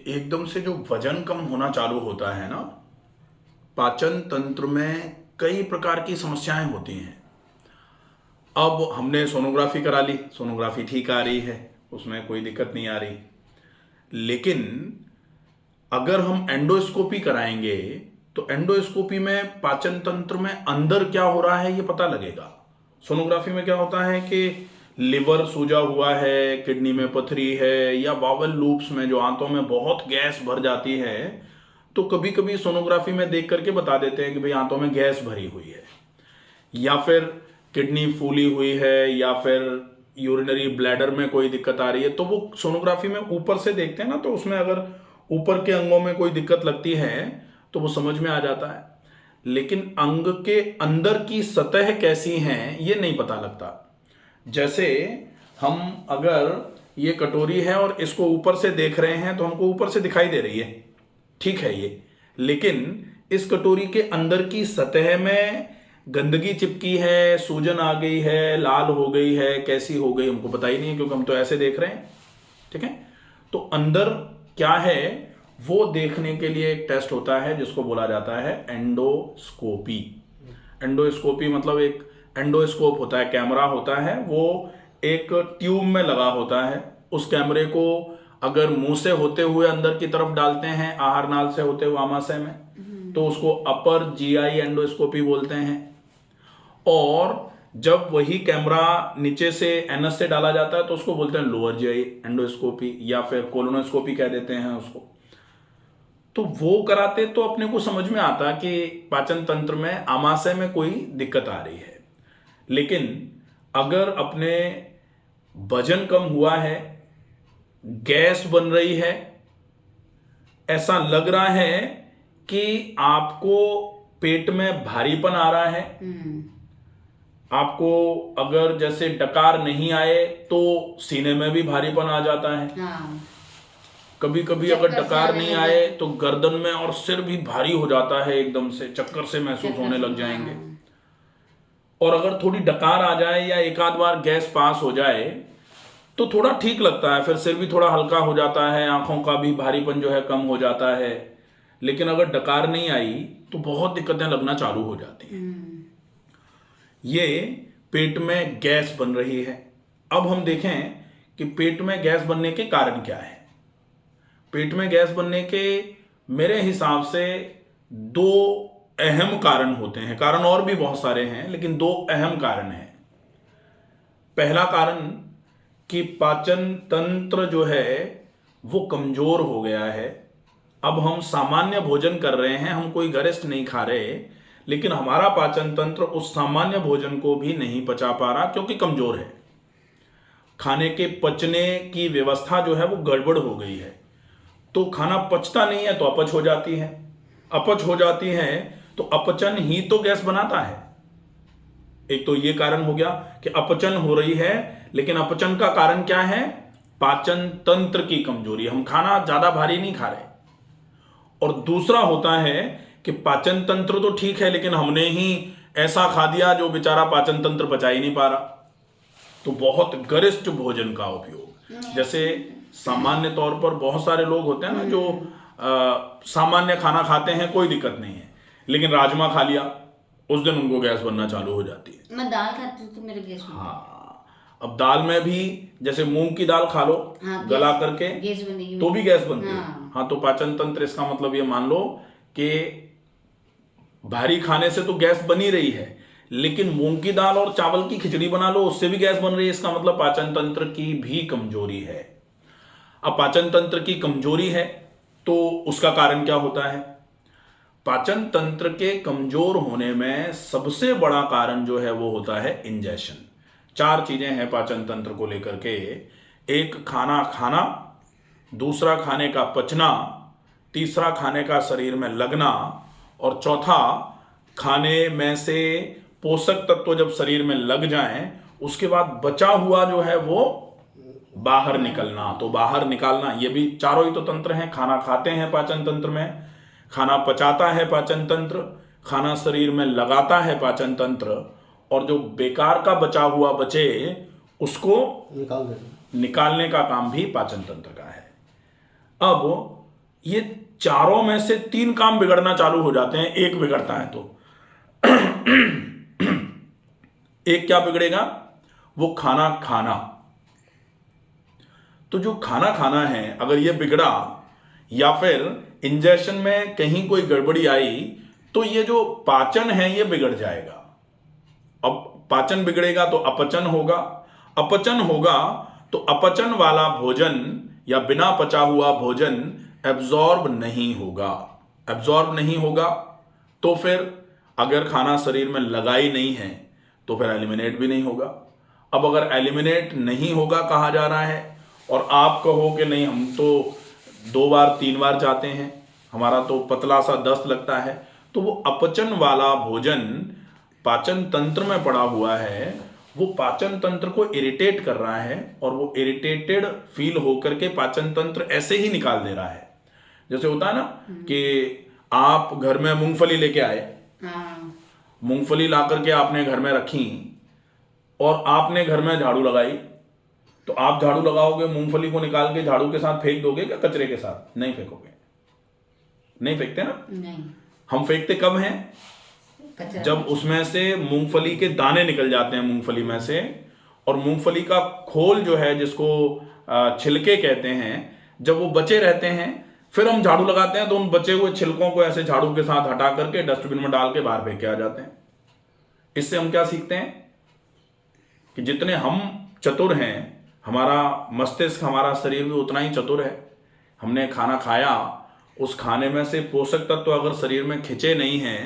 एकदम से जो वजन कम होना चालू होता है ना, पाचन तंत्र में कई प्रकार की समस्याएं होती हैं। अब हमने सोनोग्राफी करा ली, सोनोग्राफी ठीक आ रही है, उसमें कोई दिक्कत नहीं आ रही। लेकिन अगर हम एंडोस्कोपी कराएंगे तो एंडोस्कोपी में पाचन तंत्र में अंदर क्या हो रहा है ये पता लगेगा। सोनोग्राफी में क्या होता है कि लिवर सूजा हुआ है, किडनी में पथरी है, या बावल लूप्स में जो आंतों में बहुत गैस भर जाती है, तो कभी कभी सोनोग्राफी में देख करके बता देते हैं कि भाई आंतों में गैस भरी हुई है, या फिर किडनी फूली हुई है, या फिर यूरिनरी ब्लैडर में कोई दिक्कत आ रही है। तो वो सोनोग्राफी में ऊपर से देखते हैं ना, तो उसमें अगर ऊपर के अंगों में कोई दिक्कत लगती है तो वो समझ में आ जाता है। लेकिन अंग के अंदर की सतह कैसी है ये नहीं पता लगता। जैसे हम अगर ये कटोरी है और इसको ऊपर से देख रहे हैं तो हमको ऊपर से दिखाई दे रही है, ठीक है ये, लेकिन इस कटोरी के अंदर की सतह में गंदगी चिपकी है, सूजन आ गई है, लाल हो गई है, कैसी हो गई हमको पता ही नहीं है, क्योंकि हम तो ऐसे देख रहे हैं। ठीक है, तो अंदर क्या है वो देखने के लिए एक टेस्ट होता है जिसको बोला जाता है एंडोस्कोपी। एंडोस्कोपी मतलब एक एंडोस्कोप होता है, कैमरा होता है, वो एक ट्यूब में लगा होता है। उस कैमरे को अगर मुंह से होते हुए अंदर की तरफ डालते हैं, आहार नाल से होते हुए आमाशय में, तो उसको अपर जीआई एंडोस्कोपी बोलते हैं। और जब वही कैमरा नीचे से एनस से डाला जाता है तो उसको बोलते हैं लोअर जीआई एंडोस्कोपी, या फिर कोलोनोस्कोपी कह देते हैं उसको। तो वो कराते तो अपने को समझ में आता कि पाचन तंत्र में आमाशय में कोई दिक्कत आ रही है। लेकिन अगर अपने वजन कम हुआ है, गैस बन रही है, ऐसा लग रहा है कि आपको पेट में भारीपन आ रहा है, आपको अगर जैसे डकार नहीं आए तो सीने में भी भारीपन आ जाता है। हाँ। कभी कभी अगर डकार नहीं आए तो गर्दन में और सिर भी भारी हो जाता है, एकदम से चक्कर से महसूस होने लग जाएंगे। और अगर थोड़ी डकार आ जाए या एक आध बार गैस पास हो जाए तो थोड़ा ठीक लगता है, फिर सिर भी थोड़ा हल्का हो जाता है, आंखों का भी भारीपन जो है कम हो जाता है। लेकिन अगर डकार नहीं आई तो बहुत दिक्कतें लगना चालू हो जाती हैं। ये पेट में गैस बन रही है। अब हम देखें कि पेट में गैस बनने के कारण क्या है। पेट में गैस बनने के मेरे हिसाब से दो अहम कारण होते हैं। कारण और भी बहुत सारे हैं, लेकिन दो अहम कारण हैं। पहला कारण कि पाचन तंत्र जो है वो कमजोर हो गया है। अब हम सामान्य भोजन कर रहे हैं, हम कोई गरिष्ठ नहीं खा रहे, लेकिन हमारा पाचन तंत्र उस सामान्य भोजन को भी नहीं पचा पा रहा क्योंकि कमजोर है। खाने के पचने की व्यवस्था जो है वो गड़बड़ हो गई है, तो खाना पचता नहीं है तो अपच हो जाती है। अपच हो जाती है तो अपचन ही तो गैस बनाता है। एक तो ये कारण हो गया कि अपचन हो रही है, लेकिन अपचन का कारण क्या है? पाचन तंत्र की कमजोरी। हम खाना ज्यादा भारी नहीं खा रहे। और दूसरा होता है कि पाचन तंत्र तो ठीक है, लेकिन हमने ही ऐसा खा दिया जो बेचारा पाचन तंत्र पचा ही नहीं पा रहा। तो बहुत गरिष्ठ भोजन का उपयोग, जैसे सामान्य तौर पर बहुत सारे लोग होते हैं ना जो सामान्य खाना खाते हैं, कोई दिक्कत नहीं है, लेकिन राजमा खा लिया उस दिन उनको गैस बनना चालू हो जाती है। मैं दाल खाती हूँ तो मेरे गैस बनती है। हाँ, अब दाल में भी जैसे मूंग की दाल खा लो, हाँ, गला करके, गैस बनेगी तो भी गैस बनती है। हाँ। हाँ, तो पाचन तंत्र, इसका मतलब ये मान लो कि भारी खाने से तो गैस बनी रही है, लेकिन मूंग की दाल और चावल की खिचड़ी बना लो उससे भी गैस बन रही है। इसका मतलब पाचन तंत्र की भी कमजोरी है। अब पाचन तंत्र की कमजोरी है तो उसका कारण क्या होता है? पाचन तंत्र के कमजोर होने में सबसे बड़ा कारण जो है वो होता है इंजेशन। चार चीजें हैं पाचन तंत्र को लेकर के। एक, खाना खाना, दूसरा खाने का पचना, तीसरा खाने का शरीर में लगना, और चौथा खाने में से पोषक तत्व जब शरीर में लग जाएं उसके बाद बचा हुआ जो है वो बाहर निकलना। तो बाहर निकालना, ये भी चारों ही तो तंत्र हैं। खाना खाते हैं पाचन तंत्र में, खाना पचाता है पाचन तंत्र, खाना शरीर में लगाता है पाचन तंत्र, और जो बेकार का बचा हुआ बचे उसको निकालने का काम भी पाचन तंत्र का है। अब ये चारों में से 3 काम बिगड़ना चालू हो जाते हैं, एक बिगड़ता है तो। एक क्या बिगड़ेगा? वो खाना खाना। तो जो खाना खाना है अगर ये बिगड़ा, या फिर इंजेक्शन में कहीं कोई गड़बड़ी आई, तो ये जो पाचन है ये बिगड़ जाएगा। अब पाचन बिगड़ेगा तो अपचन होगा, अपचन होगा तो अपचन वाला भोजन या बिना पचा हुआ भोजन एब्जॉर्ब नहीं होगा। एब्जॉर्ब नहीं होगा तो फिर अगर खाना शरीर में लगा ही नहीं है तो फिर एलिमिनेट भी नहीं होगा। अब अगर एलिमिनेट नहीं होगा कहा जा रहा है, और आप कहो कि नहीं हम तो 2 बार 3 बार जाते हैं, हमारा तो पतला सा दस्त लगता है, तो वो अपचन वाला भोजन पाचन तंत्र में पड़ा हुआ है, वो पाचन तंत्र को इरिटेट कर रहा है, और वो इरिटेटेड फील होकर के पाचन तंत्र ऐसे ही निकाल दे रहा है। जैसे होता है ना कि आप घर में मूंगफली लेके आए, हाँ। मूंगफली ला करके आपने घर में रखी और आपने घर में झाड़ू लगाई, तो आप झाड़ू लगाओगे मूंगफली को निकाल के झाड़ू के साथ फेंक दोगे क्या कचरे के साथ? नहीं फेंकोगे, नहीं फेंकते ना। नहीं, हम फेंकते कब हैं? कचरा। जब उसमें से मूंगफली के दाने निकल जाते हैं मूंगफली में से, और मूंगफली का खोल जो है जिसको छिलके कहते हैं, जब वो बचे रहते हैं फिर हम झाड़ू लगाते हैं तो उन बचे हुए छिलकों को ऐसे झाड़ू के साथ हटा करके डस्टबिन में डाल के बाहर फेंक के आ जाते हैं। इससे हम क्या सीखते हैं कि जितने हम चतुर हैं, हमारा मस्तिष्क हमारा शरीर भी उतना ही चतुर है। हमने खाना खाया, उस खाने में से पोषक तत्व अगर शरीर में खिंचे नहीं हैं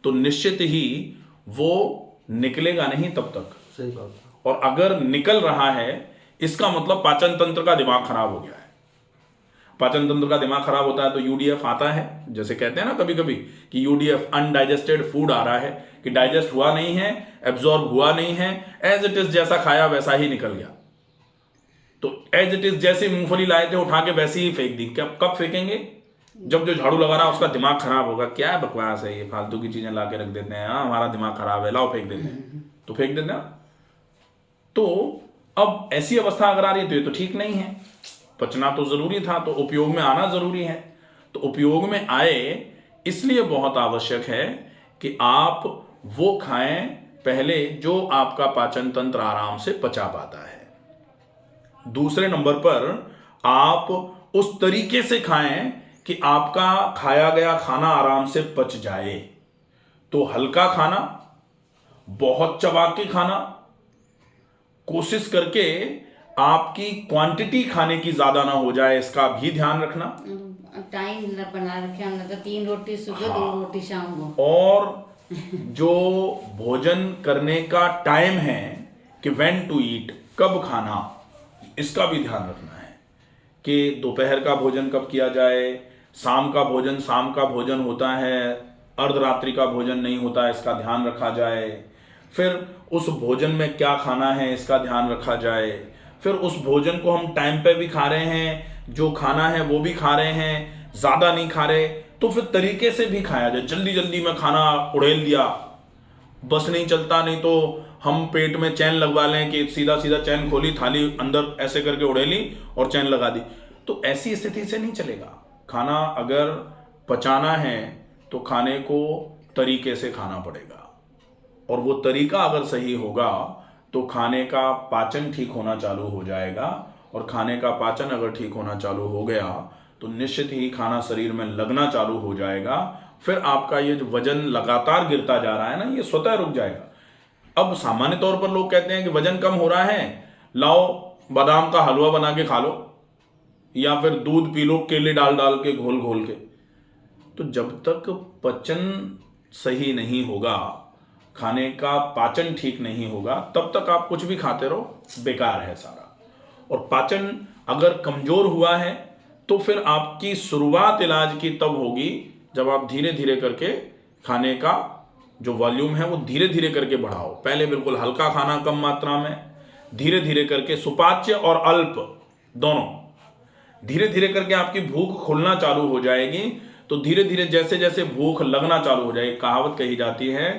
तो निश्चित ही वो निकलेगा नहीं तब तक। सही बात है। और अगर निकल रहा है इसका मतलब पाचन तंत्र का दिमाग खराब हो गया है। पाचन तंत्र का दिमाग खराब होता है तो यूडीएफ आता है, जैसे कहते हैं ना कभी कभी कि यूडीएफ अनडाइजेस्टेड फूड आ रहा है, कि डाइजेस्ट हुआ नहीं है, एब्जॉर्ब हुआ नहीं है, एज इट इज जैसा खाया वैसा ही निकल गया। तो एज इट इज जैसे मूंगफली लाए थे उठा के वैसे ही फेंक दी। क्या कब फेंकेंगे? जब जो झाड़ू लगा रहा है उसका दिमाग खराब होगा, क्या है बकवास है ये, फालतू की चीजें ला के रख देते हैं, हाँ हमारा दिमाग खराब है लाओ फेंक देते हैं, तो फेंक देते हैं। तो अब ऐसी अवस्था अगर आ रही है तो ये तो ठीक नहीं है। पचना तो जरूरी था, तो उपयोग में आना जरूरी है। तो उपयोग में आए इसलिए बहुत आवश्यक है कि आप वो खाएं पहले जो आपका पाचन तंत्र आराम से पचा पाता है। दूसरे नंबर पर आप उस तरीके से खाएं कि आपका खाया गया खाना आराम से पच जाए। तो हल्का खाना, बहुत चबा के खाना, कोशिश करके आपकी क्वांटिटी खाने की ज्यादा ना हो जाए, इसका भी ध्यान रखना। टाइम बना रखे हमने, तो 3 रोटी सुबह, 2 रोटी शाम को। और जो भोजन करने का टाइम है कि व्हेन टू ईट, कब खाना, इसका भी ध्यान रखना है कि दोपहर का भोजन कब किया जाए, शाम का भोजन शाम का भोजन होता है, अर्धरात्रि का भोजन नहीं होता, इसका ध्यान रखा जाए। फिर उस भोजन में क्या खाना है इसका ध्यान रखा जाए। फिर उस भोजन को हम टाइम पे भी खा रहे हैं, जो खाना है वो भी खा रहे हैं, ज़्यादा नहीं खा रहे, तो फिर तरीके से भी खाया जाए। जल्दी जल्दी में खाना उड़ेल दिया, बस नहीं चलता, नहीं तो हम पेट में चैन लगवा लें कि सीधा सीधा चैन खोली, थाली अंदर ऐसे करके उड़ेली और चैन लगा दी, तो ऐसी स्थिति से नहीं चलेगा। खाना अगर पचाना है तो खाने को तरीके से खाना पड़ेगा, और वो तरीका अगर सही होगा तो खाने का पाचन ठीक होना चालू हो जाएगा। और खाने का पाचन अगर ठीक होना चालू हो गया तो निश्चित ही खाना शरीर में लगना चालू हो जाएगा। फिर आपका ये जो वजन लगातार गिरता जा रहा है ना, ये स्वतः रुक जाएगा। अब सामान्य तौर पर लोग कहते हैं कि वजन कम हो रहा है, लाओ बादाम का हलवा बना के खा लो, या फिर दूध पी लो केले डाल डाल के घोल घोल के। तो जब तक पचन सही नहीं होगा, खाने का पाचन ठीक नहीं होगा, तब तक आप कुछ भी खाते रहो, बेकार है सारा। और पाचन अगर कमजोर हुआ है तो फिर आपकी शुरुआत इलाज की तब होगी जब आप धीरे धीरे करके खाने का जो वॉल्यूम है वो धीरे धीरे करके बढ़ाओ। पहले बिल्कुल हल्का खाना कम मात्रा में, धीरे धीरे करके सुपाच्य और अल्प दोनों, धीरे धीरे करके आपकी भूख खुलना चालू हो जाएगी। तो धीरे धीरे जैसे जैसे भूख लगना चालू हो जाएगी, कहावत कही जाती है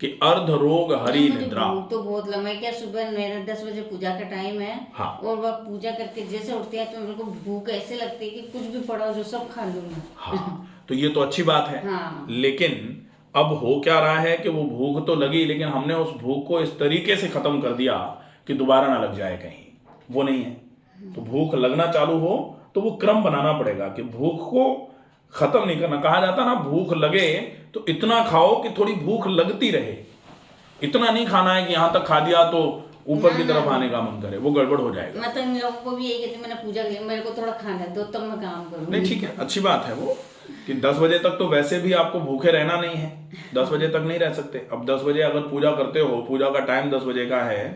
कि अर्ध रोग हरि मुझे निद्रा। भूख तो बहुत लंबा है, क्या सुबह मेरा 10 बजे पूजा का टाइम है। हाँ। और वह पूजा करके जैसे उठते हैं तो मेरे को भूख ऐसे लगती है कि कुछ भी पड़ा हो जो सब खा लूँ मैं। हाँ, तो ये तो अच्छी बात है। हाँ। लेकिन अब हो क्या रहा है कि वो भूख तो लगी, लेकिन हमने उस भूख को इस तरीके से खत्म कर दिया कि दोबारा ना लग जाए कहीं, वो नहीं है। तो भूख लगना चालू हो तो वो क्रम बनाना पड़ेगा कि भूख को खत्म नहीं करना। कहा जाता ना, भूख लगे तो इतना खाओ कि थोड़ी भूख लगती रहे। इतना नहीं खाना है कि यहां तक खा दिया तो ऊपर की तरफ आने का मन करे, वो गड़बड़ हो जाएगा। मैं तो इन लोगों को भी यही कहती हूँ, मैंने पूजा की, मेरे को थोड़ा खाना दो तब मैं काम करूँ। नहीं, ठीक है, अच्छी बात है वो कि 10 बजे तक तो वैसे भी आपको भूखे रहना नहीं है, 10 बजे तक नहीं रह सकते। अब 10 बजे अगर पूजा करते हो, पूजा का टाइम 10 बजे का है,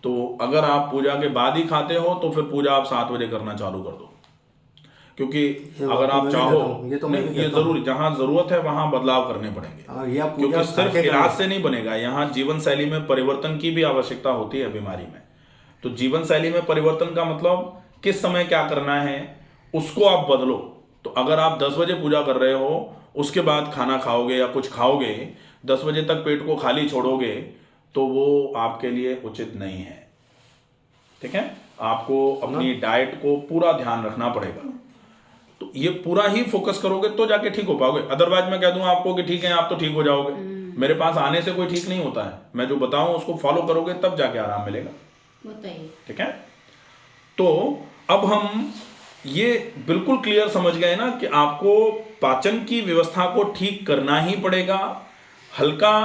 तो अगर आप पूजा के बाद ही खाते हो तो फिर पूजा आप 7 बजे करना चालू कर दो। क्योंकि अगर आप चाहो, ये जरूरी, जहां जरूरत है वहां बदलाव करने पड़ेंगे, क्योंकि सिर्फ इलाज से नहीं बनेगा। यहाँ जीवन शैली में परिवर्तन की भी आवश्यकता होती है बीमारी में। तो जीवन शैली में परिवर्तन का मतलब किस समय क्या करना है उसको आप बदलो। तो अगर आप 10 बजे पूजा कर रहे हो, उसके बाद खाना खाओगे या कुछ खाओगे, 10 बजे तक पेट को खाली छोड़ोगे, तो वो आपके लिए उचित नहीं है। ठीक है, आपको अपनी डाइट को पूरा ध्यान रखना पड़ेगा। तो ये पूरा ही फोकस करोगे तो जाके ठीक हो पाओगे। अदरवाइज मैं कह दूं आपको कि ठीक है आप तो ठीक हो जाओगे, मेरे पास आने से कोई ठीक नहीं होता है। मैं जो बताऊं उसको फॉलो करोगे तब जाके आराम मिलेगा। बताइए। ठीक है, तो अब हम ये बिल्कुल क्लियर समझ गए ना कि आपको पाचन की व्यवस्था को ठीक करना ही पड़ेगा। हल्का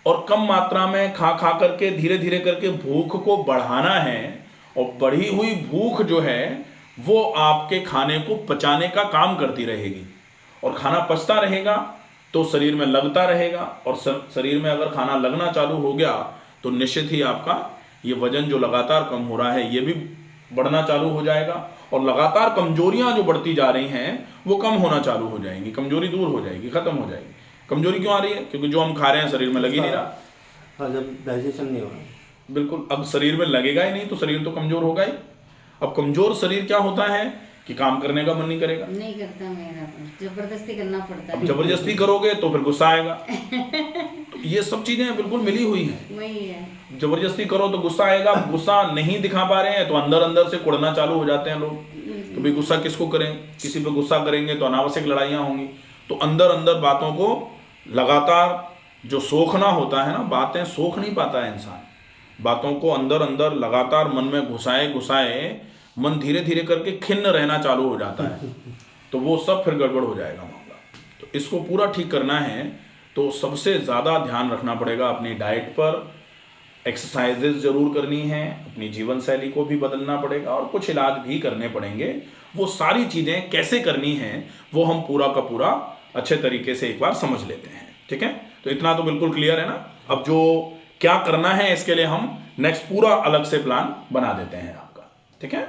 और कम मात्रा में खा खा करके धीरे धीरे करके भूख को बढ़ाना है, और बढ़ी हुई भूख जो है वो आपके खाने को पचाने का काम करती रहेगी, और खाना पचता रहेगा तो शरीर में लगता रहेगा। और शरीर में अगर खाना लगना चालू हो गया तो निश्चित ही आपका ये वजन जो लगातार कम हो रहा है ये भी बढ़ना चालू हो जाएगा, और लगातार कमजोरियां जो बढ़ती जा रही हैं वो कम होना चालू हो जाएंगी। कमजोरी दूर हो जाएगी, खत्म हो जाएगी। कमजोरी क्यों आ रही है? क्योंकि जो हम खा रहे हैं शरीर में लग ही नहीं रहा। जब डाइजेशन नहीं हो रहा, बिल्कुल, अब शरीर में लगेगा ही नहीं तो शरीर तो कमजोर होगा ही। अब कमजोर शरीर क्या होता है कि काम करने का मन नहीं करेगा, नहीं करता मेरा, जबरदस्ती करना पड़ता है। अब जबरदस्ती करोगे तो फिर गुस्सा आएगा। तो ये सब चीजें बिल्कुल मिली हुई हैं। वही है, जबरदस्ती करो तो गुस्सा आएगा, गुस्सा नहीं दिखा पा रहे हैं तो अंदर अंदर से कुड़ना चालू हो जाते हैं लोग। तो भाई गुस्सा किसको करें, किसी पे गुस्सा करेंगे तो अनावश्यक लड़ाइयाँ होंगी। तो अंदर अंदर बातों को लगातार जो सोखना होता है ना, बातें सोख नहीं पाता है इंसान, बातों को अंदर अंदर लगातार मन में घुसाए घुसाए मन धीरे धीरे करके खिन्न रहना चालू हो जाता है, तो वो सब फिर गड़बड़ हो जाएगा मामला। तो इसको पूरा ठीक करना है तो सबसे ज़्यादा ध्यान रखना पड़ेगा अपनी डाइट पर। एक्सरसाइजेज जरूर करनी है, अपनी जीवन शैली को भी बदलना पड़ेगा, और कुछ इलाज भी करने पड़ेंगे। वो सारी चीज़ें कैसे करनी हैं वो हम पूरा का पूरा अच्छे तरीके से एक बार समझ लेते हैं। ठीक है, तो इतना तो बिल्कुल क्लियर है ना। अब जो क्या करना है इसके लिए हम नेक्स्ट पूरा अलग से प्लान बना देते हैं आपका। ठीक है।